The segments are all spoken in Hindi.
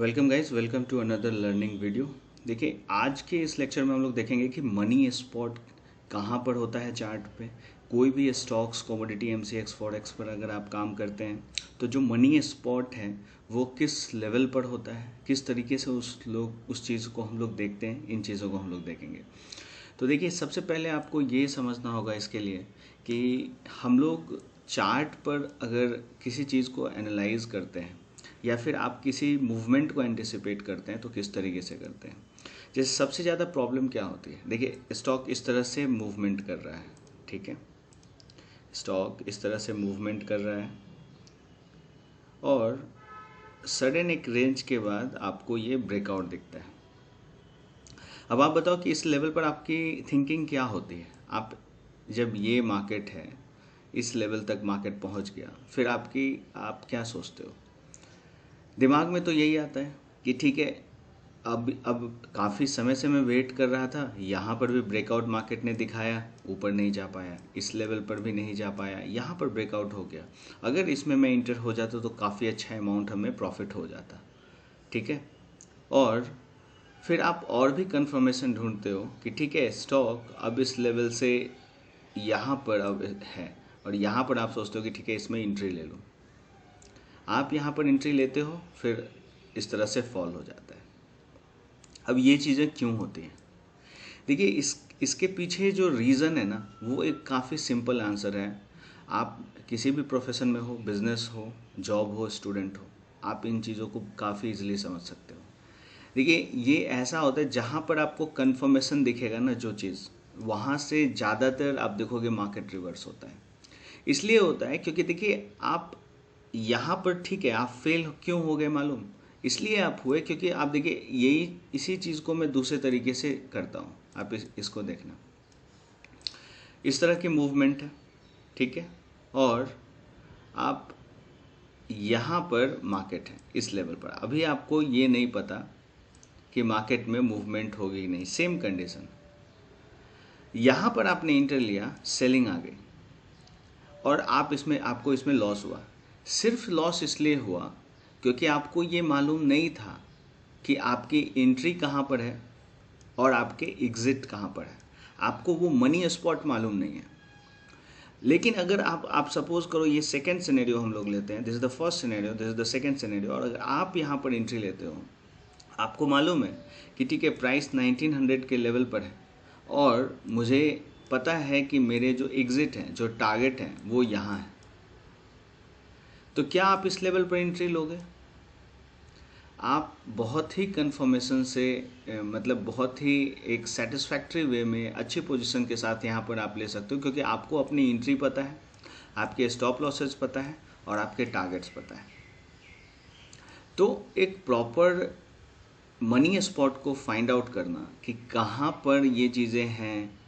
Welcome guys, welcome to another learning video. देखिए, आज के इस लेक्चर में हम लोग देखेंगे कि मनी स्पॉट कहाँ पर होता है चार्ट पे। कोई भी स्टॉक्स, कमोडिटी, एमसीएक्स, फॉरेक्स पर अगर आप काम करते हैं तो जो मनी स्पॉट है वो किस लेवल पर होता है, किस तरीके से उस चीज़ को हम लोग देखते हैं, इन चीज़ों को हम लोग देखेंगे। तो देखिए, सबसे पहले आपको ये समझना होगा इसके लिए कि हम लोग चार्ट पर अगर किसी चीज़ को एनालाइज करते हैं या फिर आप किसी मूवमेंट को एंटिसिपेट करते हैं तो किस तरीके से करते हैं। जैसे सबसे ज़्यादा प्रॉब्लम क्या होती है, देखिए स्टॉक इस तरह से मूवमेंट कर रहा है, ठीक है, स्टॉक इस तरह से मूवमेंट कर रहा है और सडन एक रेंज के बाद आपको ये ब्रेकआउट दिखता है। अब आप बताओ कि इस लेवल पर आपकी थिंकिंग क्या होती है। आप जब ये मार्केट है, इस लेवल तक मार्केट पहुंच गया, फिर आप क्या सोचते हो। दिमाग में तो यही आता है कि ठीक है, अब काफ़ी समय से मैं वेट कर रहा था, यहाँ पर भी ब्रेकआउट मार्केट ने दिखाया, ऊपर नहीं जा पाया, इस लेवल पर भी नहीं जा पाया, यहाँ पर ब्रेकआउट हो गया। अगर इसमें मैं इंटर हो जाता तो काफ़ी अच्छा अमाउंट हमें प्रॉफिट हो जाता, ठीक है। और फिर आप और भी कंफर्मेशन ढूंढते हो कि ठीक है, स्टॉक अब इस लेवल से यहाँ पर अब है और यहाँ पर आप सोचते हो कि ठीक है, इसमें एंट्री ले लो। आप यहाँ पर एंट्री लेते हो, फिर इस तरह से फॉल हो जाता है। अब ये चीज़ें क्यों होती हैं, देखिए इसके पीछे जो रीज़न है ना, वो एक काफ़ी सिंपल आंसर है। आप किसी भी प्रोफेशन में हो, बिजनेस हो, जॉब हो, स्टूडेंट हो, आप इन चीज़ों को काफ़ी इजीली समझ सकते हो। देखिए, ये ऐसा होता है जहाँ पर आपको कन्फर्मेशन दिखेगा ना जो चीज़, वहाँ से ज़्यादातर आप देखोगे मार्केट रिवर्स होता है। इसलिए होता है क्योंकि देखिए, आप यहाँ पर ठीक है, आप फेल क्यों हो गए मालूम, इसलिए आप हुए क्योंकि आप देखिए, इसी चीज़ को मैं दूसरे तरीके से करता हूँ। आप इसको देखना, इस तरह की मूवमेंट है, ठीक है, और आप यहाँ पर मार्केट है इस लेवल पर। अभी आपको ये नहीं पता कि मार्केट में मूवमेंट होगी ही नहीं, सेम कंडीशन। यहाँ पर आपने इंटर लिया, सेलिंग आ गई और आपको इसमें लॉस हुआ। सिर्फ लॉस इसलिए हुआ क्योंकि आपको ये मालूम नहीं था कि आपकी एंट्री कहाँ पर है और आपके एग्ज़िट कहाँ पर है। आपको वो मनी स्पॉट मालूम नहीं है। लेकिन अगर आप सपोज करो, ये सेकंड सिनेरियो हम लोग लेते हैं, this is the first scenario, this is the second scenario, और अगर आप यहाँ पर एंट्री लेते हो, आपको मालूम है कि ठीक है, प्राइस 1900 के लेवल पर है और मुझे पता है कि मेरे जो एग्ज़िट हैं, जो टारगेट हैं, वो यहाँ है, तो क्या आप इस लेवल पर एंट्री लोगे? आप बहुत ही कंफर्मेशन से, मतलब बहुत ही एक सेटिस्फैक्ट्री वे में, अच्छी पोजीशन के साथ यहाँ पर आप ले सकते हो, क्योंकि आपको अपनी एंट्री पता है, आपके स्टॉप लॉसेस पता है और आपके टारगेट्स पता है। तो एक प्रॉपर मनी स्पॉट को फाइंड आउट करना कि कहाँ पर ये चीज़ें हैं,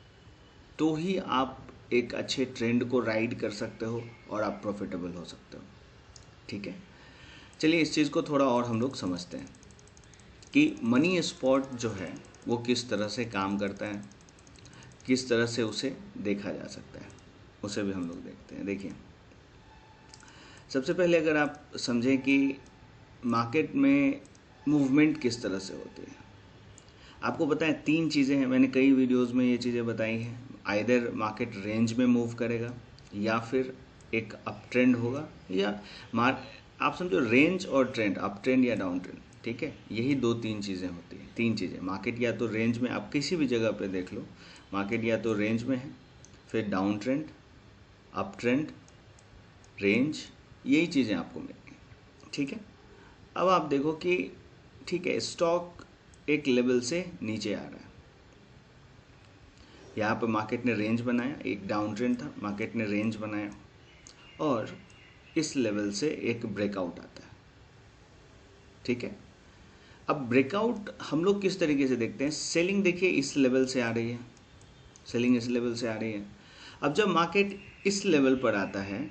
तो ही आप एक अच्छे ट्रेंड को राइड कर सकते हो और आप प्रॉफिटेबल हो सकते हो, ठीक है। चलिए इस चीज़ को थोड़ा और हम लोग समझते हैं कि मनी स्पॉट जो है वो किस तरह से काम करता है, किस तरह से उसे देखा जा सकता है, उसे भी हम लोग देखते हैं। देखिए, सबसे पहले अगर आप समझें कि मार्केट में मूवमेंट किस तरह से होती है, आपको पता है तीन चीज़ें हैं, मैंने कई वीडियोस में ये चीज़ें बताई हैं। आइदर मार्केट रेंज में मूव करेगा, या फिर एक अप ट्रेंड होगा, या आप समझो रेंज और ट्रेंड, अप ट्रेंड या डाउन ट्रेंड, ठीक है। यही दो तीन चीज़ें होती हैं, तीन चीज़ें। मार्केट या तो रेंज में, आप किसी भी जगह पे देख लो, मार्केट या तो रेंज में है, फिर down trend, up trend, range, यही चीज़ें आपको मिलेंगी, ठीक है। अब आप देखो कि ठीक है, स्टॉक एक लेवल से नीचे आ रहा है, यहाँ पर मार्केट ने रेंज बनाया, एक डाउन ट्रेंड था, मार्केट ने रेंज बनाया और इस लेवल से एक ब्रेकआउट आता है, ठीक है। अब ब्रेकआउट हम लोग किस तरीके से देखते हैं, सेलिंग देखिए इस लेवल से आ रही है, सेलिंग इस लेवल से आ रही है। अब जब मार्केट इस लेवल पर आता है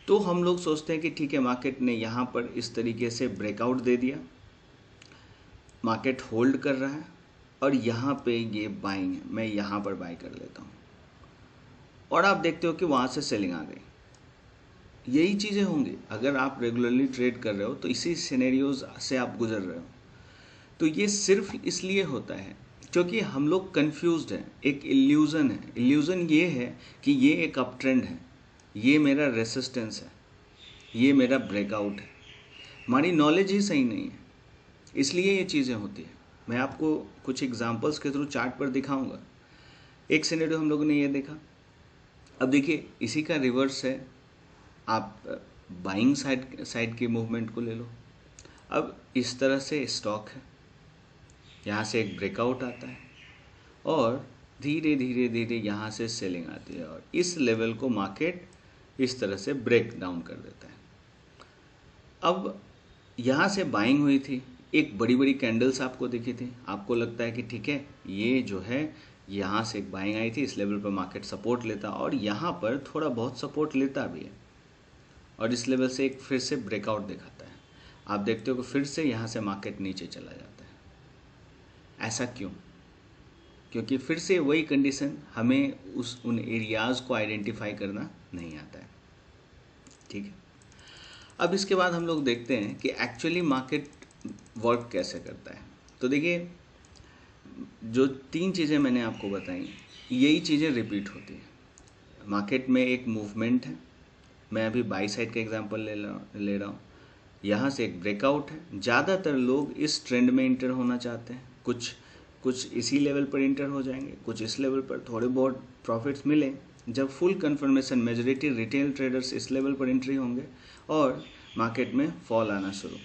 तो हम लोग सोचते हैं कि ठीक है, मार्केट ने यहाँ पर इस तरीके से ब्रेकआउट दे दिया, मार्केट होल्ड कर रहा है और यहाँ पे ये बाइंग है, मैं यहाँ पर बाई कर लेता हूँ, और आप देखते हो कि वहाँ से सेलिंग आ गई, यही चीज़ें होंगी। अगर आप रेगुलरली ट्रेड कर रहे हो तो इसी सिनेरियोज से आप गुजर रहे हो। तो ये सिर्फ इसलिए होता है क्योंकि हम लोग कंफ्यूज्ड हैं। एक इल्यूज़न है। इल्यूज़न ये है कि ये एक अप ट्रेंड है, ये मेरा रेसिस्टेंस है, ये मेरा ब्रेकआउट है। हमारी नॉलेज ही सही नहीं है, इसलिए ये चीज़ें होती हैं। मैं आपको कुछ एग्जांपल्स के थ्रू चार्ट पर दिखाऊंगा। एक सिनेरियो हम लोगों ने ये देखा। अब देखिए इसी का रिवर्स है। आप बाइंग साइड के मूवमेंट को ले लो। अब इस तरह से स्टॉक है, यहाँ से एक ब्रेकआउट आता है और धीरे धीरे धीरे यहाँ से सेलिंग आती है और इस लेवल को मार्केट इस तरह से ब्रेक डाउन कर देता है। अब यहाँ से बाइंग हुई थी, एक बड़ी बड़ी कैंडल्स आपको दिखी थी, आपको लगता है कि ठीक है ये जो है यहाँ से एक बाइंग आई थी, इस लेवल पर मार्केट सपोर्ट लेता और यहाँ पर थोड़ा बहुत सपोर्ट लेता भी है और इस लेवल से एक फिर से ब्रेकआउट दिखाता है। आप देखते हो कि फिर से यहाँ से मार्केट नीचे चला जाता है। ऐसा क्यों? क्योंकि फिर से वही कंडीशन, हमें उन एरियाज़ को आइडेंटिफाई करना नहीं आता है। ठीक है, अब इसके बाद हम लोग देखते हैं कि एक्चुअली मार्केट वर्क कैसे करता है। तो देखिए जो 3 चीज़ें मैंने आपको बताई, यही चीज़ें रिपीट होती है। मार्केट में एक मूवमेंट है, मैं अभी बाई साइड का एग्जांपल ले रहा हूँ। यहाँ से एक ब्रेकआउट है। ज़्यादातर लोग इस ट्रेंड में इंटर होना चाहते हैं। कुछ इसी लेवल पर इंटर हो जाएंगे, कुछ इस लेवल पर, थोड़े बहुत प्रॉफिट्स मिले। जब full confirmation, majority retail traders इस लेवल पर एंट्री होंगे और मार्केट में फॉल आना शुरू।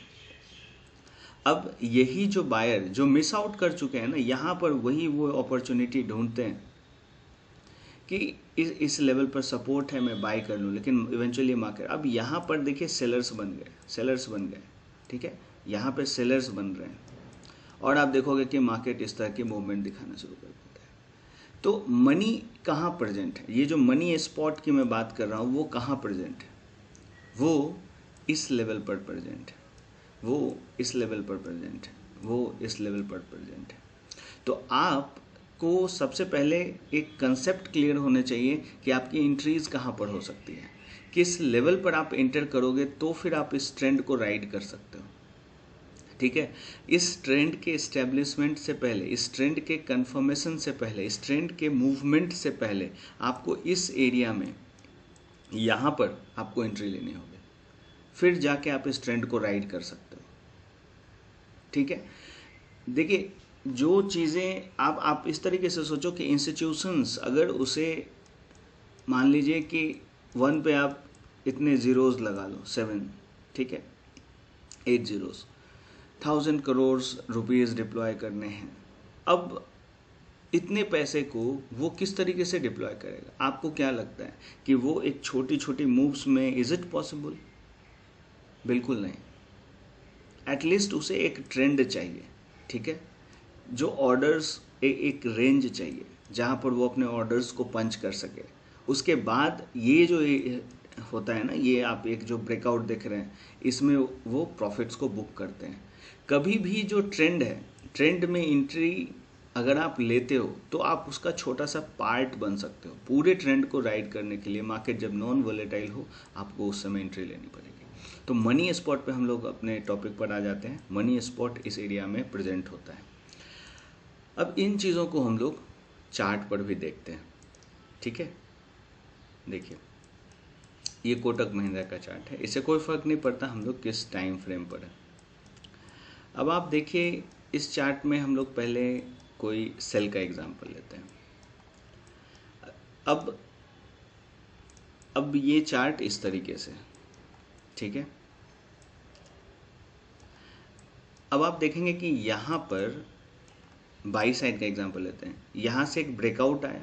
अब यही जो बायर जो मिस आउट कर चुके हैं ना, यहाँ पर वही वो अपॉर्चुनिटी ढूंढते हैं कि इस लेवल पर सपोर्ट है, मैं बाय कर लूँ, लेकिन इवेंचुअली मार्केट, अब यहाँ पर देखिए सेलर्स बन गए। ठीक है, यहाँ पे सेलर्स बन रहे हैं और आप देखोगे कि मार्केट इस तरह के मूवमेंट दिखाना शुरू कर देता है। तो मनी कहाँ प्रेजेंट है? ये जो मनी स्पॉट की मैं बात कर रहा हूँ वो कहाँ प्रेजेंट है? वो इस लेवल पर प्रेजेंट है, वो इस लेवल पर प्रेजेंट है, वो इस लेवल पर प्रेजेंट है। तो आपको सबसे पहले एक कंसेप्ट क्लियर होने चाहिए कि आपकी एंट्रीज कहाँ पर हो सकती है, किस लेवल पर आप एंटर करोगे तो फिर आप इस ट्रेंड को राइड कर सकते हो। ठीक है, इस ट्रेंड के एस्टेब्लिशमेंट से पहले, इस ट्रेंड के कंफर्मेशन से पहले, इस ट्रेंड के मूवमेंट से पहले आपको इस एरिया में यहाँ पर आपको एंट्री लेनी होगी, फिर जाके आप इस ट्रेंड को राइड कर सकते हो। ठीक है, देखिए जो चीज़ें आप इस तरीके से सोचो कि इंस्टीट्यूशंस, अगर उसे मान लीजिए कि 1 पे आप इतने ज़ीरोज़ लगा लो, 7, ठीक है, 8 ज़ीरोज़, 1000 करोड़ रुपीज़ डिप्लॉय करने हैं। अब इतने पैसे को वो किस तरीके से डिप्लॉय करेगा? आपको क्या लगता है कि वो एक छोटी छोटी मूव्स में, इज़ इट पॉसिबल? बिल्कुल नहीं। एटलीस्ट उसे एक ट्रेंड चाहिए। ठीक है, जो ऑर्डर्स, एक रेंज चाहिए जहाँ पर वो अपने ऑर्डर्स को पंच कर सके। उसके बाद ये जो होता है ना, ये आप एक जो ब्रेकआउट देख रहे हैं, इसमें वो प्रॉफिट्स को बुक करते हैं। कभी भी जो ट्रेंड है, ट्रेंड में एंट्री अगर आप लेते हो तो आप उसका छोटा सा पार्ट बन सकते हो। पूरे ट्रेंड को राइड करने के लिए मार्केट जब नॉन वोलेटाइल हो, आपको उस समय एंट्री लेनी पड़ेगी। तो मनी स्पॉट पे हम लोग अपने टॉपिक पर आ जाते हैं। मनी स्पॉट इस एरिया में प्रेजेंट होता है। अब इन चीज़ों को हम लोग चार्ट पर भी देखते हैं। ठीक है, देखिए ये कोटक महिंद्रा का चार्ट है, इससे कोई फ़र्क नहीं पड़ता हम लोग किस टाइम फ्रेम पर है। अब आप देखिए इस चार्ट में हम लोग पहले कोई सेल का एग्जांपल लेते हैं। अब ये चार्ट इस तरीके से, ठीक है। अब आप देखेंगे कि यहाँ पर बाई साइड का एग्जांपल लेते हैं। यहाँ से एक ब्रेकआउट आया,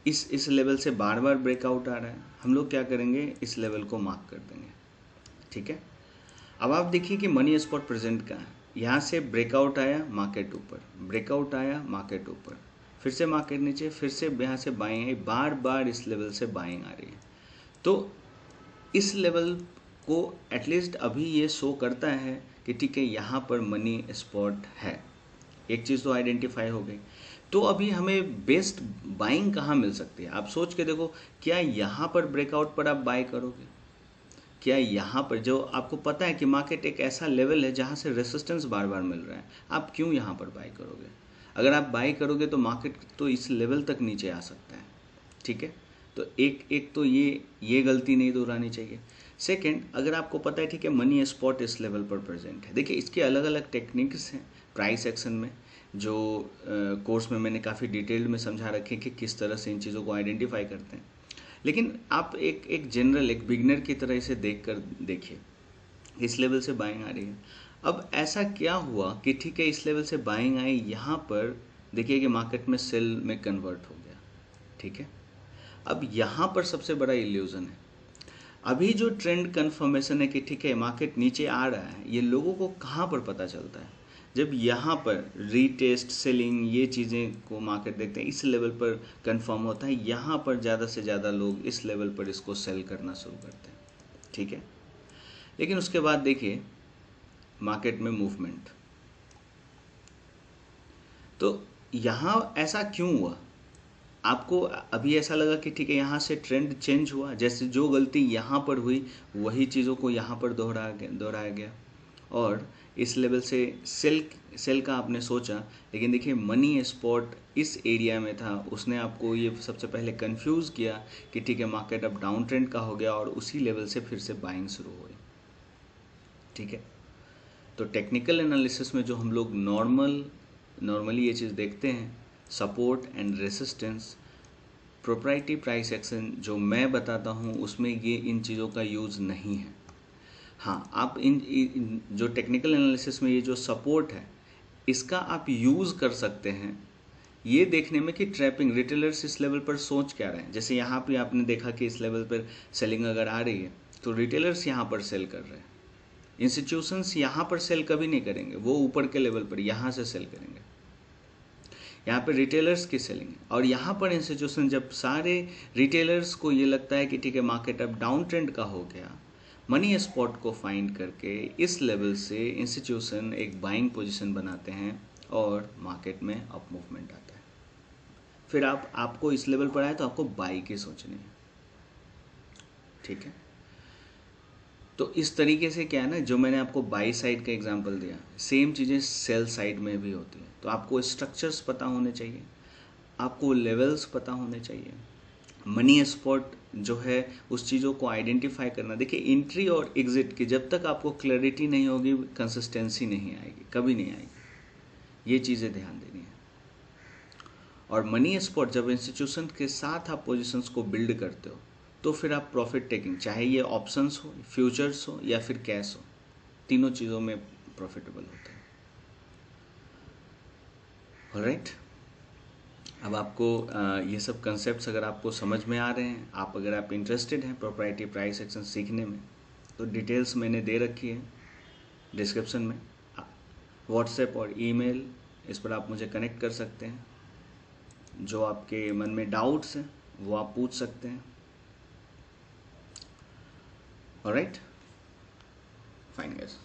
इस लेवल से बार बार ब्रेकआउट आ रहा है। हम लोग क्या करेंगे, इस लेवल को मार्क कर देंगे। ठीक है, अब आप देखिए कि मनी स्पॉट प्रेजेंट कहाँ है। यहाँ से ब्रेकआउट आया, मार्केट ऊपर, ब्रेकआउट आया, मार्केट ऊपर, फिर से मार्केट नीचे, फिर से यहाँ से बाइंग आई, बार बार इस लेवल से बाइंग आ रही है। तो इस लेवल को एटलीस्ट अभी ये शो करता है कि ठीक है यहाँ पर मनी स्पॉट है। एक चीज़ तो आइडेंटिफाई हो गई। तो अभी हमें बेस्ट बाइंग कहाँ मिल सकती है? आप सोच के देखो, क्या यहाँ पर ब्रेकआउट पर आप बाय करोगे? क्या यहाँ पर जो आपको पता है कि मार्केट एक ऐसा लेवल है जहाँ से रेसिस्टेंस बार बार मिल रहा है, आप क्यों यहाँ पर बाई करोगे? अगर आप बाई करोगे तो मार्केट तो इस लेवल तक नीचे आ सकता है, ठीक है। तो एक एक तो ये गलती नहीं दोहरानी चाहिए। सेकंड, अगर आपको पता है ठीक है मनी स्पॉट इस लेवल पर प्रेजेंट है, देखिए इसके अलग अलग टेक्निक्स हैं प्राइस एक्शन में, जो कोर्स में मैंने काफ़ी डिटेल्ड में समझा रखे कि किस तरह से इन चीज़ों को आइडेंटिफाई करते हैं। लेकिन आप एक जनरल एक बिगनर की तरह इसे देखिए, इस लेवल से बाइंग आ रही है। अब ऐसा क्या हुआ कि ठीक है इस लेवल से बाइंग आई, यहाँ पर देखिए कि मार्केट में सेल में कन्वर्ट हो गया, ठीक है। अब यहाँ पर सबसे बड़ा इल्यूजन है, अभी जो ट्रेंड कन्फर्मेशन है कि ठीक है मार्केट नीचे आ रहा है, ये लोगों को कहाँ पर पता चलता है? जब यहाँ पर रीटेस्ट सेलिंग ये चीज़ें को मार्केट देखते हैं, इस लेवल पर कंफर्म होता है, यहाँ पर ज़्यादा से ज़्यादा लोग इस लेवल पर इसको सेल करना शुरू करते हैं, ठीक है। लेकिन उसके बाद देखिए मार्केट में मूवमेंट, तो यहाँ ऐसा क्यों हुआ? आपको अभी ऐसा लगा कि ठीक है यहाँ से ट्रेंड चेंज हुआ, जैसे जो गलती यहाँ पर हुई वही चीज़ों को यहाँ पर दोहराया गया और इस लेवल से सेल का आपने सोचा। लेकिन देखिए मनी स्पॉट इस एरिया में था, उसने आपको ये सबसे पहले कंफ्यूज किया कि ठीक है मार्केट अब डाउन ट्रेंड का हो गया और उसी लेवल से फिर से बाइंग शुरू हुई, ठीक है। तो टेक्निकल एनालिसिस में जो हम लोग नॉर्मली ये चीज़ देखते हैं, support and resistance, proprietary price action जो मैं बताता हूँ उसमें ये इन चीज़ों का यूज़ नहीं है। हाँ, आप इन जो टेक्निकल एनालिसिस में ये जो सपोर्ट है इसका आप यूज़ कर सकते हैं ये देखने में कि ट्रैपिंग रिटेलर्स इस लेवल पर सोच क्या रहे हैं। जैसे यहाँ पे आपने देखा कि इस लेवल पर सेलिंग अगर आ रही है तो रिटेलर्स यहाँ पर सेल कर रहे हैं, इंस्टीट्यूशंस यहाँ पर सेल कभी नहीं करेंगे, वो ऊपर के लेवल पर यहाँ से सेल करेंगे। यहाँ पर रिटेलर्स की सेलिंग है और यहाँ पर इंस्टीट्यूशन, जब सारे रिटेलर्स को ये लगता है कि ठीक है मार्केट अब डाउन ट्रेंड का हो गया, मनी स्पॉट को फाइंड करके इस लेवल से इंस्टीट्यूशन एक बाइंग पोजीशन बनाते हैं और मार्केट में अप मूवमेंट आता है। फिर आपको इस लेवल पर आए तो आपको बाई की सोचनी है, ठीक है। तो इस तरीके से क्या है ना, जो मैंने आपको बाई साइड का एग्जांपल दिया, सेम चीज़ें सेल साइड में भी होती है। तो आपको स्ट्रक्चर्स पता होने चाहिए, आपको लेवल्स पता होने चाहिए, मनी स्पॉट जो है उस चीज़ों को आइडेंटिफाई करना। देखिए एंट्री और एग्जिट की जब तक आपको क्लैरिटी नहीं होगी कंसिस्टेंसी नहीं आएगी, कभी नहीं आएगी, ये चीज़ें ध्यान देनी है। और मनी स्पॉट जब इंस्टीट्यूशन के साथ आप पोजीशंस को बिल्ड करते हो तो फिर आप प्रॉफिट टेकिंग, चाहे ये ऑप्शंस हो, फ्यूचर्स हो या फिर कैश हो, तीनों चीज़ों में प्रॉफिटेबल होते हैं। ऑलराइट, अब आपको ये सब कंसेप्ट्स अगर आपको समझ में आ रहे हैं, अगर आप इंटरेस्टेड हैं प्रोप्राइटरी प्राइस एक्शन सीखने में, तो डिटेल्स मैंने दे रखी है डिस्क्रिप्शन में, व्हाट्सएप और ईमेल, इस पर आप मुझे कनेक्ट कर सकते हैं। जो आपके मन में डाउट्स हैं वो आप पूछ सकते हैं। Alright, fine guys.